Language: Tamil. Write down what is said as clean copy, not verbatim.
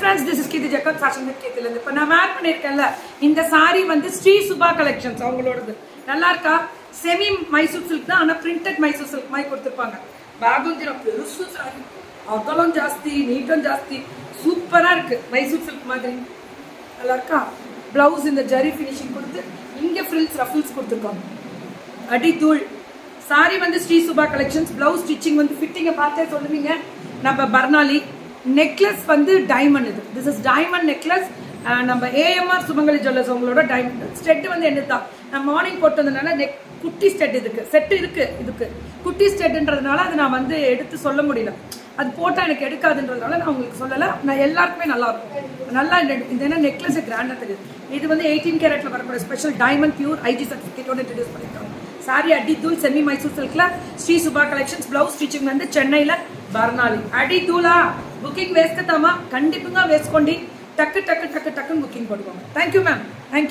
Friends, this is Keerthi Jagat fashion with கீர்த்திலேருந்து. இப்போ நான் வேர் பண்ணியிருக்கேன்ல இந்த சாரீ வந்து ஸ்ரீ சுபா கலெக்ஷன்ஸ் அவங்களோடது. நல்லா இருக்கா? செமி மைசூர் சில்க் தான், ஆனால் பிரிண்டட் மைசூர் சில்க் மாதிரி கொடுத்துருப்பாங்க. பேகும் தீரம் பெருசு சாரி, அகலம் ஜாஸ்தி, நீட்டம் ஜாஸ்தி, சூப்பராக இருக்குது. மைசூர் சில்க் மாதிரி நல்லா இருக்கா? ப்ளவுஸ் இந்த ஜரி ஃபினிஷிங் கொடுத்து இங்கே ஃப்ரில்ஸ் ரஃபில்ஸ் கொடுத்துருக்காங்க. அடி தூள் சாரி வந்து Sri Subha collections. Blouse stitching வந்து ஃபிட்டிங்கை பார்த்தே சொல்லுவீங்க. நம்ம பர்னாலி நெக்லஸ் வந்து டைமண்ட், இது திஸ் இஸ் டைமண்ட் நெக்லஸ். நம்ம ஏஎம்ஆர் சுமங்கலி ஜுவல்லர்ஸ் அவங்களோட டைமண்ட் ஸ்டெட் வந்து என்ன தான் நான் மார்னிங் போட்டு வந்ததுனால குட்டி ஸ்டெட் இதுக்கு செட்டு இருக்குது. இதுக்கு குட்டி ஸ்டெட்டுன்றதுனால அது நான் வந்து எடுத்து சொல்ல முடியல. அது போட்டால் எனக்கு எடுக்காதுன்றதுனால நான் உங்களுக்கு சொல்லலை. நான் எல்லாருக்குமே நல்லா இருக்கும். நல்லா இது என்ன நெக்லஸ் கிராண்டாக தெரியுது. இது வந்து 18 கேரட்டில் வரக்கூடிய ஸ்பெஷல் டைமண்ட் பியூர் ஐஜி சர்டிஃபிகேட்டோட இன்ட்ரடியூஸ் பண்ணியிருக்காங்க. சாரி அடி தூள் செமி மைசூர் சில்கில் Sri Subha collections. Blouse stitching வந்து சென்னையில் பர்னாலி. அடி தூளா బుకింగ్ వేసుకుందామా? ఖండితంగా వేసుకోండి. టక్ టక్ టక్ టక్ బుకింగ్ పడుకోండి. Thank you ma'am, thank you.